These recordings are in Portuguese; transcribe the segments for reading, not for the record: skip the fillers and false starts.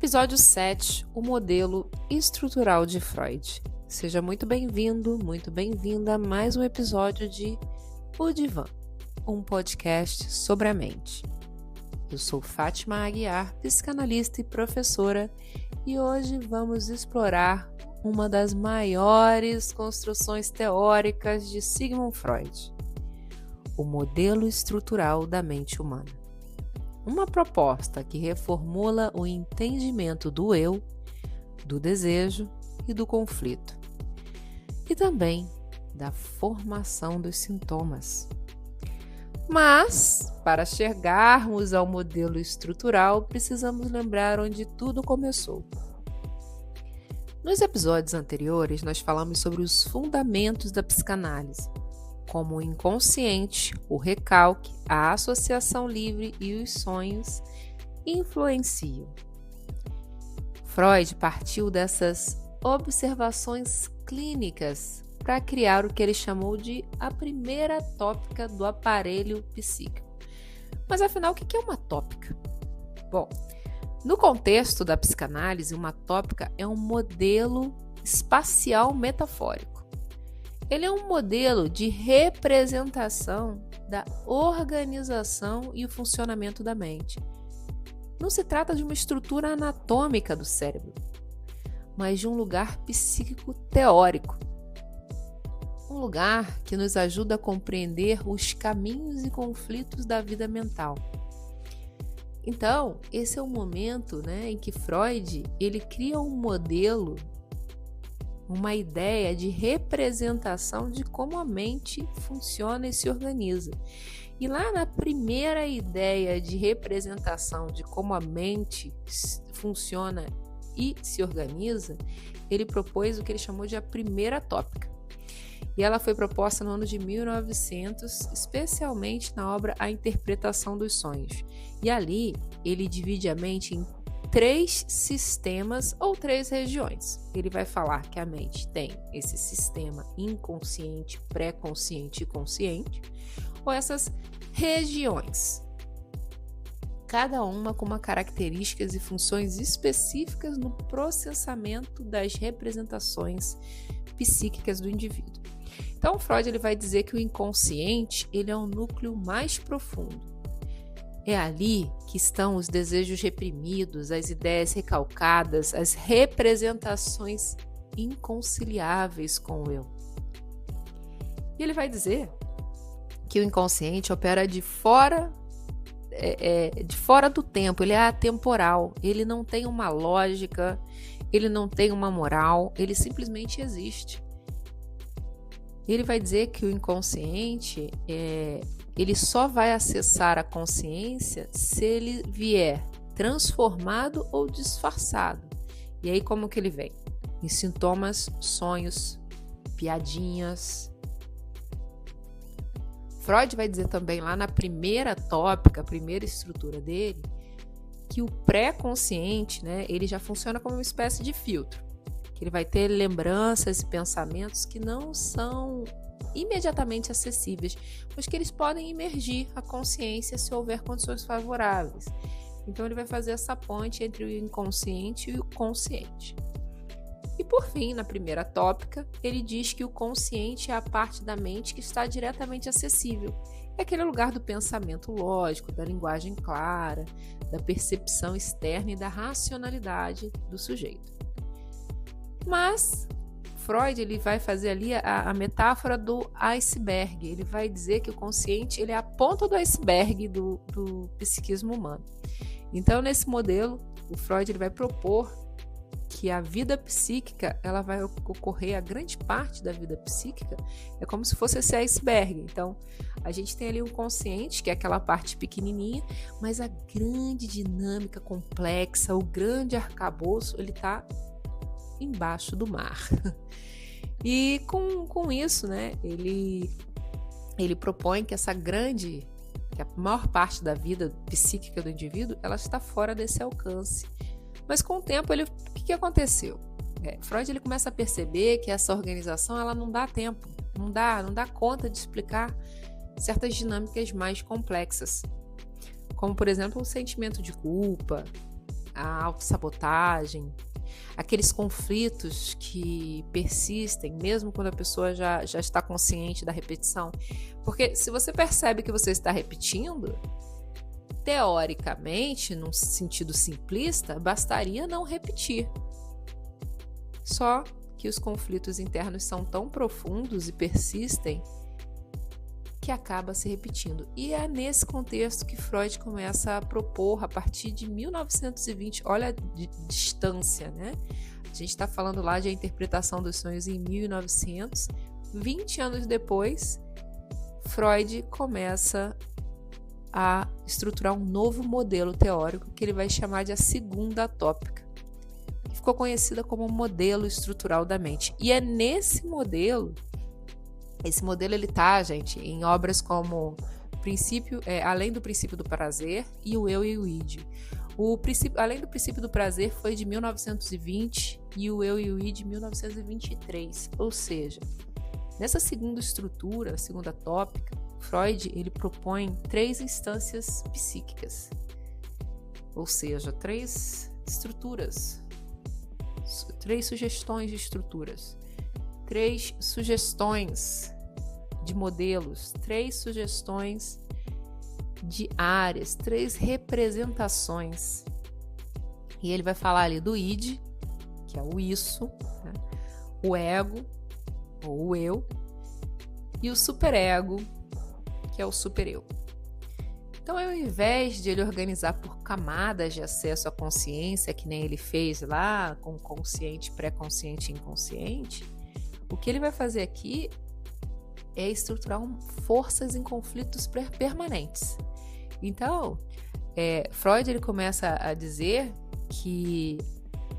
Episódio 7, o modelo estrutural de Freud. Seja muito bem-vindo, muito bem-vinda a mais um episódio de O Divã, um podcast sobre a mente. Eu sou Fátima Aguiar, psicanalista e professora, e hoje vamos explorar uma das maiores construções teóricas de Sigmund Freud, o modelo estrutural da mente humana. Uma proposta que reformula o entendimento do eu, do desejo e do conflito, e também da formação dos sintomas. Mas, para chegarmos ao modelo estrutural, precisamos lembrar onde tudo começou. Nos episódios anteriores, nós falamos sobre os fundamentos da psicanálise, como o inconsciente, o recalque, a associação livre e os sonhos influenciam. Freud partiu dessas observações clínicas para criar o que ele chamou de a primeira tópica do aparelho psíquico. Mas afinal, o que é uma tópica? Bom, no contexto da psicanálise, uma tópica é um modelo espacial metafórico. Ele é um modelo de representação da organização e o funcionamento da mente. Não se trata de uma estrutura anatômica do cérebro, mas de um lugar psíquico teórico. Um lugar que nos ajuda a compreender os caminhos e conflitos da vida mental. Então, esse é o momento, em que Freud ele cria um modelo, uma ideia de representação de como a mente funciona e se organiza. E lá na primeira ideia de representação de como a mente funciona e se organiza, ele propôs o que ele chamou de a primeira tópica. E ela foi proposta no ano de 1900, especialmente na obra A Interpretação dos Sonhos. E ali ele divide a mente em 3 sistemas ou 3 regiões. Ele vai falar que a mente tem esse sistema inconsciente, pré-consciente e consciente, ou essas regiões, cada uma com características e funções específicas no processamento das representações psíquicas do indivíduo. Então, Freud ele vai dizer que o inconsciente ele é um núcleo mais profundo. É ali que estão os desejos reprimidos, as ideias recalcadas, as representações inconciliáveis com o eu. E ele vai dizer que o inconsciente opera de fora do tempo, ele é atemporal, ele não tem uma lógica, ele não tem uma moral, ele simplesmente existe. Ele vai dizer que o inconsciente ele só vai acessar a consciência se ele vier transformado ou disfarçado. E aí como que ele vem? Em sintomas, sonhos, piadinhas. Freud vai dizer também lá na primeira tópica, a primeira estrutura dele, que o pré-consciente, ele já funciona como uma espécie de filtro. Que ele vai ter lembranças e pensamentos que não são imediatamente acessíveis, mas que eles podem emergir à consciência se houver condições favoráveis. Então ele vai fazer essa ponte entre o inconsciente e o consciente. E por fim, na primeira tópica, ele diz que o consciente é a parte da mente que está diretamente acessível. É aquele lugar do pensamento lógico, da linguagem clara, da percepção externa e da racionalidade do sujeito. Mas Freud ele vai fazer ali a metáfora do iceberg. Ele vai dizer que o consciente ele é a ponta do iceberg do psiquismo humano. Então, nesse modelo, o Freud ele vai propor que a vida psíquica ela vai ocorrer, a grande parte da vida psíquica é como se fosse esse iceberg. Então, a gente tem ali um consciente, que é aquela parte pequenininha, mas a grande dinâmica complexa, o grande arcabouço, ele está embaixo do mar. E com isso, ele propõe que que a maior parte da vida psíquica do indivíduo, ela está fora desse alcance. Mas com o tempo, o que aconteceu? Freud ele começa a perceber que essa organização ela não dá tempo, não dá conta de explicar certas dinâmicas mais complexas, como por exemplo o sentimento de culpa, a autossabotagem, aqueles conflitos que persistem, mesmo quando a pessoa já está consciente da repetição. Porque se você percebe que você está repetindo, teoricamente, num sentido simplista, bastaria não repetir. Só que os conflitos internos são tão profundos e persistem que acaba se repetindo. E é nesse contexto que Freud começa a propor, a partir de 1920, olha a distância, né? A gente está falando lá de a interpretação dos sonhos em 1900, 20 anos depois, Freud começa a estruturar um novo modelo teórico que ele vai chamar de a segunda tópica, que ficou conhecida como modelo estrutural da mente. E é nesse modelo, esse modelo ele tá, gente, em obras como Além do Princípio do Prazer e o Eu e o Id. Além do Princípio do Prazer foi de 1920 e o Eu e o Id de 1923. Ou seja, nessa segunda estrutura, segunda tópica, Freud ele propõe 3 instâncias psíquicas, ou seja, 3 estruturas, 3 sugestões de estruturas, 3 sugestões de modelos, 3 sugestões de áreas, 3 representações. E ele vai falar ali do id, que é o isso, né? O ego, ou o eu, e o superego, que é o supereu. Então, ao invés de ele organizar por camadas de acesso à consciência, que nem ele fez lá, com consciente, pré-consciente e inconsciente, o que ele vai fazer aqui é estruturar forças em conflitos permanentes. Então, Freud ele começa a dizer que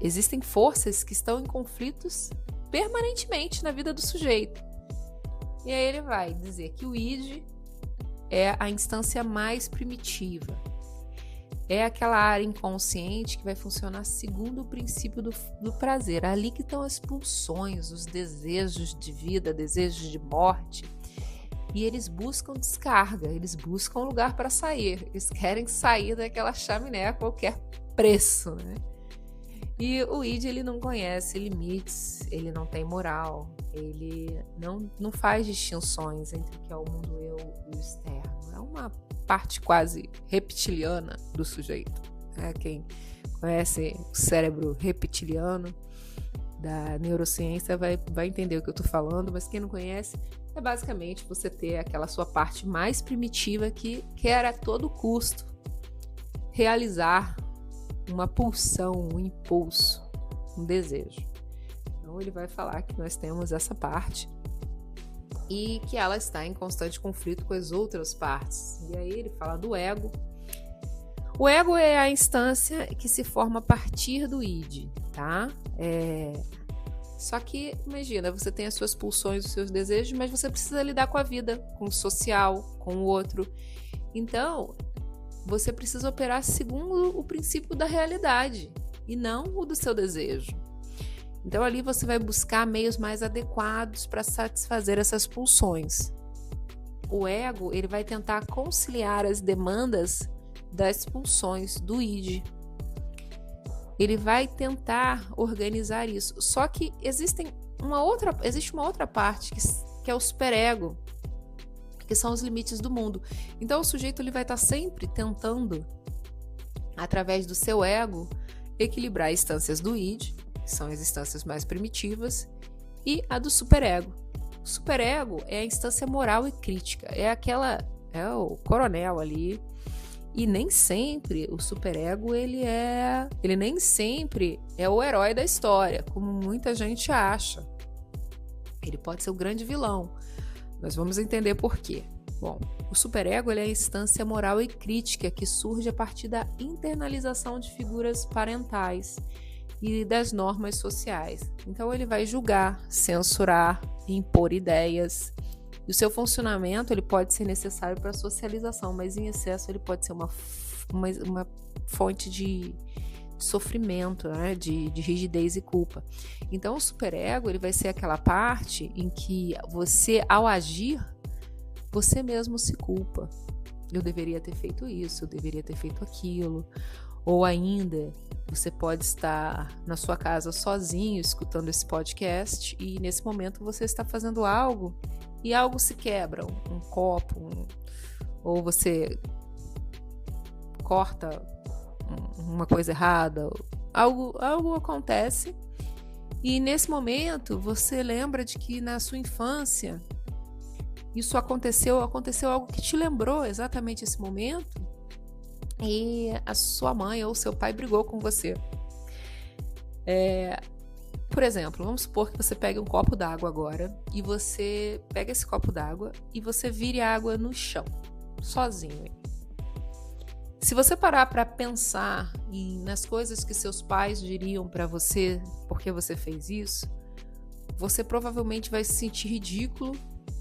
existem forças que estão em conflitos permanentemente na vida do sujeito. E aí ele vai dizer que o id é a instância mais primitiva. É aquela área inconsciente que vai funcionar segundo o princípio do prazer. É ali que estão as pulsões, os desejos de vida, desejos de morte. E eles buscam descarga, eles buscam lugar para sair. Eles querem sair daquela chaminé a qualquer preço, né? E o id, ele não conhece limites, ele não tem moral, ele não faz distinções entre o que é o mundo eu e o externo. É uma parte quase reptiliana do sujeito. Quem conhece o cérebro reptiliano da neurociência vai entender o que eu estou falando, mas quem não conhece, é basicamente você ter aquela sua parte mais primitiva que quer a todo custo realizar uma pulsão, um impulso, um desejo. Então ele vai falar que nós temos essa parte e que ela está em constante conflito com as outras partes. E aí ele fala do ego. O ego é a instância que se forma a partir do id, tá? Só que, imagina, você tem as suas pulsões, os seus desejos, mas você precisa lidar com a vida, com o social, com o outro. Então, você precisa operar segundo o princípio da realidade e não o do seu desejo. Então, ali você vai buscar meios mais adequados para satisfazer essas pulsões. O ego, ele vai tentar conciliar as demandas das pulsões do id. Ele vai tentar organizar isso. Só que existe uma outra parte que é o superego, que são os limites do mundo. Então o sujeito ele vai estar sempre tentando, através do seu ego, equilibrar as instâncias do id, que são as instâncias mais primitivas, e a do superego. O superego é a instância moral e crítica, é o coronel ali. E nem sempre o superego ele nem sempre é o herói da história, como muita gente acha. Ele pode ser o grande vilão. Nós vamos entender por quê. Bom, o superego ele é a instância moral e crítica que surge a partir da internalização de figuras parentais e das normas sociais. Então ele vai julgar, censurar, impor ideias. E o seu funcionamento ele pode ser necessário para a socialização, mas em excesso ele pode ser uma fonte de sofrimento, né? de rigidez e culpa. Então o superego ele vai ser aquela parte em que você, ao agir, você mesmo se culpa. Eu deveria ter feito isso, eu deveria ter feito aquilo. Ou ainda, você pode estar na sua casa sozinho, escutando esse podcast, e nesse momento você está fazendo algo e algo se quebra, um copo, ou você corta uma coisa errada, algo acontece, e nesse momento você lembra de que na sua infância isso aconteceu algo que te lembrou exatamente esse momento, e a sua mãe ou seu pai brigou com você. Por exemplo, vamos supor que você pegue um copo d'água agora, e você pega esse copo d'água e você vire a água no chão, sozinho. Se você parar para pensar nas coisas que seus pais diriam para você porque você fez isso, você provavelmente vai se sentir ridículo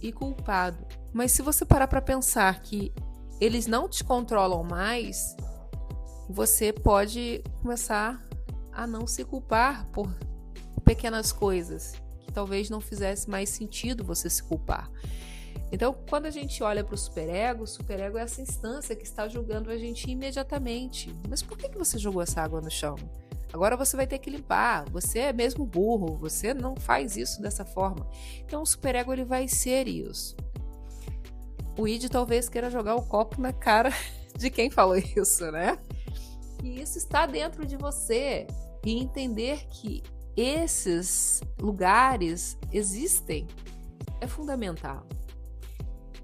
e culpado. Mas se você parar para pensar que eles não te controlam mais, você pode começar a não se culpar por pequenas coisas que talvez não fizesse mais sentido você se culpar. Então, quando a gente olha para o superego é essa instância que está julgando a gente imediatamente. Mas por que você jogou essa água no chão? Agora você vai ter que limpar. Você é mesmo burro. Você não faz isso dessa forma. Então, o superego ele vai ser isso. O id talvez queira jogar o copo na cara de quem falou isso, né? E isso está dentro de você. E entender que esses lugares existem é fundamental.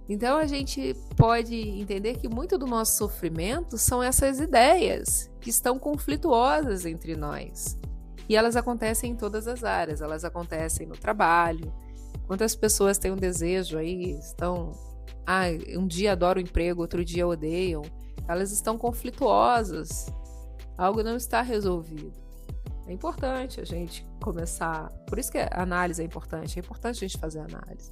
Então a gente pode entender que muito do nosso sofrimento são essas ideias que estão conflituosas entre nós. E elas acontecem em todas as áreas, elas acontecem no trabalho. Quantas pessoas têm um desejo aí, um dia adoram o emprego, outro dia odeiam. Elas estão conflituosas, algo não está resolvido. É importante a gente começar, por isso que a análise é importante a gente fazer análise.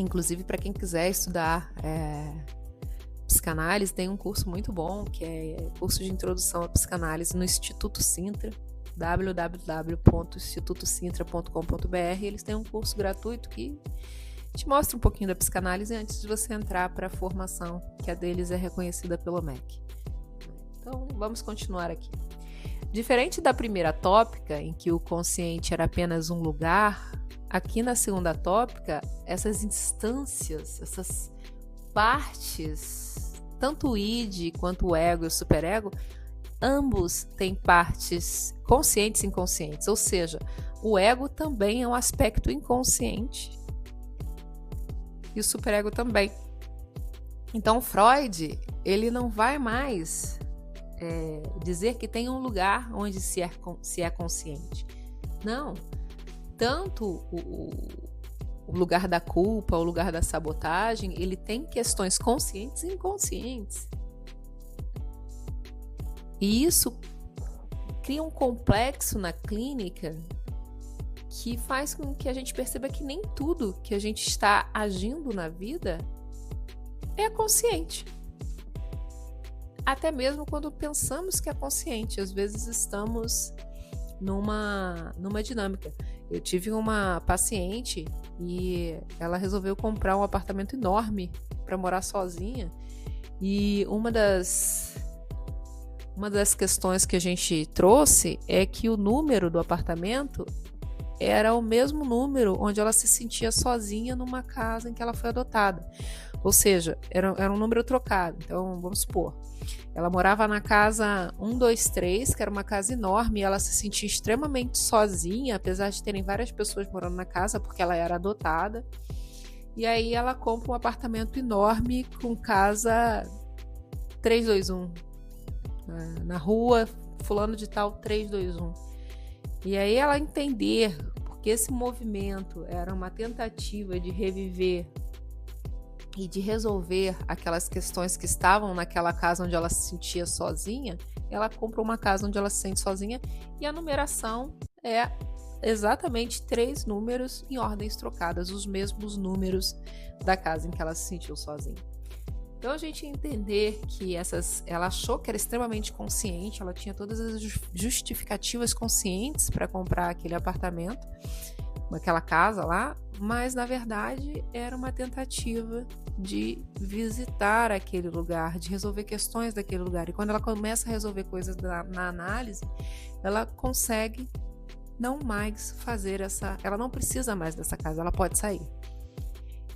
Inclusive, para quem quiser estudar psicanálise, tem um curso muito bom, que é curso de introdução à psicanálise no Instituto Sintra, www.institutosintra.com.br. Eles têm um curso gratuito que te mostra um pouquinho da psicanálise antes de você entrar para a formação, que a deles é reconhecida pelo MEC. Então, vamos continuar aqui. Diferente da primeira tópica, em que o consciente era apenas um lugar, aqui na segunda tópica, essas instâncias, essas partes, tanto o id quanto o ego e o superego, ambos têm partes conscientes e inconscientes, ou seja, o ego também é um aspecto inconsciente e o superego também. Então Freud, ele não vai mais dizer que tem um lugar onde se é consciente. Não. Tanto o lugar da culpa, o lugar da sabotagem, ele tem questões conscientes e inconscientes. E isso cria um complexo na clínica que faz com que a gente perceba que nem tudo que a gente está agindo na vida é consciente. Até mesmo quando pensamos que é consciente, às vezes estamos numa dinâmica. Eu tive uma paciente e ela resolveu comprar um apartamento enorme para morar sozinha, e uma das questões que a gente trouxe é que o número do apartamento era o mesmo número onde ela se sentia sozinha numa casa em que ela foi adotada. Ou seja, era um número trocado. Então, vamos supor, ela morava na casa 123, que era uma casa enorme, e ela se sentia extremamente sozinha, apesar de terem várias pessoas morando na casa, porque ela era adotada. E aí ela compra um apartamento enorme com casa 321, na rua fulano de tal 321. E aí ela entender porque esse movimento era uma tentativa de reviver e de resolver aquelas questões que estavam naquela casa onde ela se sentia sozinha, ela compra uma casa onde ela se sente sozinha, e a numeração é exatamente 3 números em ordens trocadas, os mesmos números da casa em que ela se sentiu sozinha. Então a gente entender que ela achou que era extremamente consciente, ela tinha todas as justificativas conscientes para comprar aquele apartamento, aquela casa lá, mas na verdade era uma tentativa de visitar aquele lugar, de resolver questões daquele lugar. E quando ela começa a resolver coisas na análise, ela consegue não mais fazer ela não precisa mais dessa casa, ela pode sair.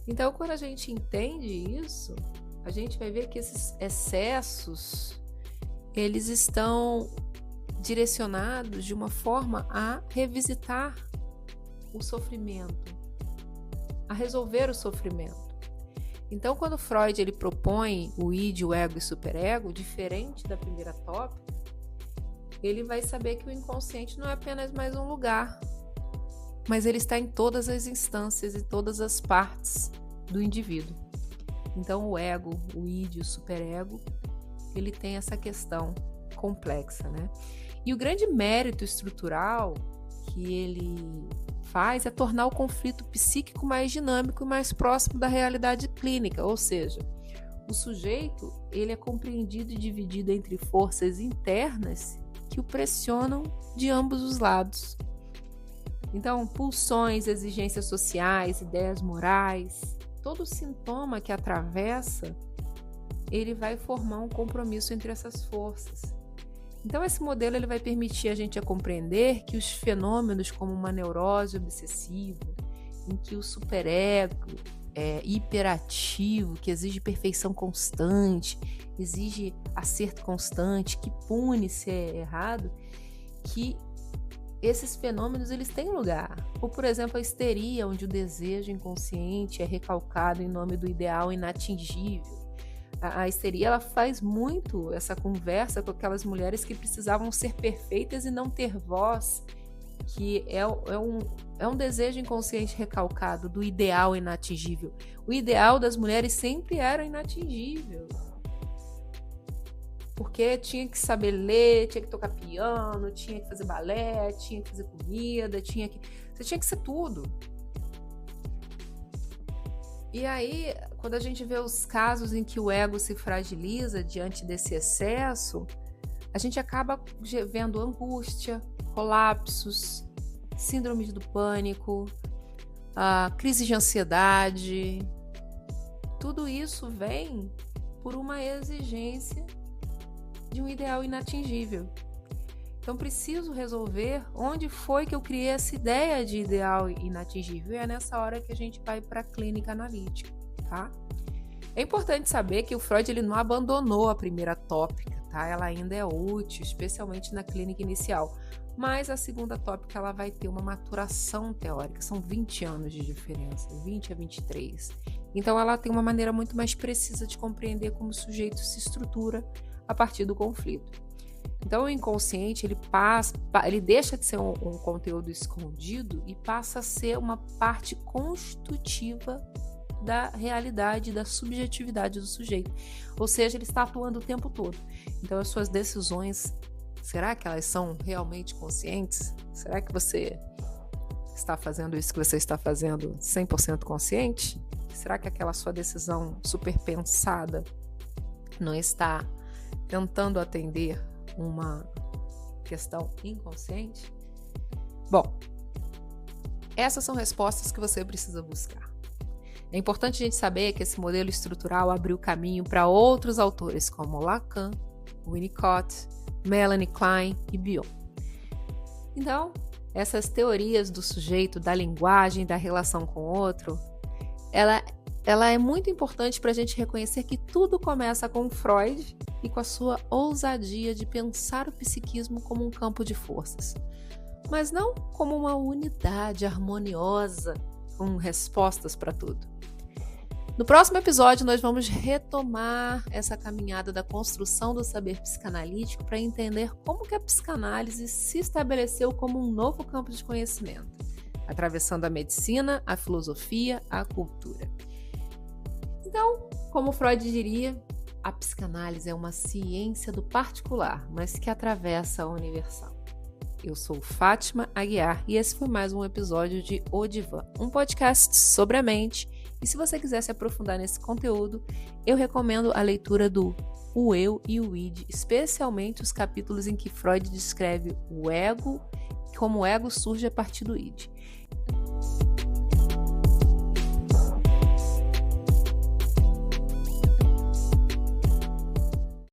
Então, quando a gente entende isso, a gente vai ver que esses excessos, eles estão direcionados de uma forma a revisitar o sofrimento, a resolver o sofrimento. Então, quando Freud ele propõe o id, o ego e o superego, diferente da primeira tópica, ele vai saber que o inconsciente não é apenas mais um lugar, mas ele está em todas as instâncias e todas as partes do indivíduo. Então, o ego, o id, o superego, ele tem essa questão complexa, né? E o grande mérito estrutural que ele faz é tornar o conflito psíquico mais dinâmico e mais próximo da realidade clínica, ou seja, o sujeito ele é compreendido e dividido entre forças internas que o pressionam de ambos os lados. Então, pulsões, exigências sociais, ideias morais, todo sintoma que atravessa, ele vai formar um compromisso entre essas forças. Então, esse modelo ele vai permitir a gente a compreender que os fenômenos como uma neurose obsessiva, em que o superego é hiperativo, que exige perfeição constante, exige acerto constante, que pune se é errado, que esses fenômenos eles têm lugar. Ou, por exemplo, a histeria, onde o desejo inconsciente é recalcado em nome do ideal inatingível. A histeria ela faz muito essa conversa com aquelas mulheres que precisavam ser perfeitas e não ter voz, que é um desejo inconsciente recalcado do ideal inatingível. O ideal das mulheres sempre era inatingível. Porque tinha que saber ler, tinha que tocar piano, tinha que fazer balé, tinha que fazer comida, você tinha que ser tudo. E aí, quando a gente vê os casos em que o ego se fragiliza diante desse excesso, a gente acaba vendo angústia, colapsos, síndrome do pânico, crise de ansiedade. Tudo isso vem por uma exigência de um ideal inatingível. Então, preciso resolver onde foi que eu criei essa ideia de ideal inatingível. E é nessa hora que a gente vai para a clínica analítica, tá? É importante saber que o Freud ele não abandonou a primeira tópica, tá? Ela ainda é útil, especialmente na clínica inicial. Mas a segunda tópica ela vai ter uma maturação teórica. São 20 anos de diferença, 20 a 23. Então, ela tem uma maneira muito mais precisa de compreender como o sujeito se estrutura a partir do conflito. Então, o inconsciente, ele deixa de ser um conteúdo escondido e passa a ser uma parte constitutiva da realidade, da subjetividade do sujeito. Ou seja, ele está atuando o tempo todo. Então, as suas decisões, será que elas são realmente conscientes? Será que você está fazendo isso que você está fazendo 100% consciente? Será que aquela sua decisão super pensada não está tentando atender uma questão inconsciente? Bom, essas são respostas que você precisa buscar. É importante a gente saber que esse modelo estrutural abriu caminho para outros autores como Lacan, Winnicott, Melanie Klein e Bion. Então, essas teorias do sujeito, da linguagem, da relação com o outro, ela é muito importante para a gente reconhecer que tudo começa com Freud e com a sua ousadia de pensar o psiquismo como um campo de forças, mas não como uma unidade harmoniosa com respostas para tudo. No próximo episódio, nós vamos retomar essa caminhada da construção do saber psicanalítico para entender como que a psicanálise se estabeleceu como um novo campo de conhecimento, atravessando a medicina, a filosofia, a cultura. Então, como Freud diria, a psicanálise é uma ciência do particular, mas que atravessa a universal. Eu sou Fátima Aguiar e esse foi mais um episódio de O Divã, um podcast sobre a mente. E se você quiser se aprofundar nesse conteúdo, eu recomendo a leitura do O Eu e o Id, especialmente os capítulos em que Freud descreve o ego, como o ego surge a partir do id.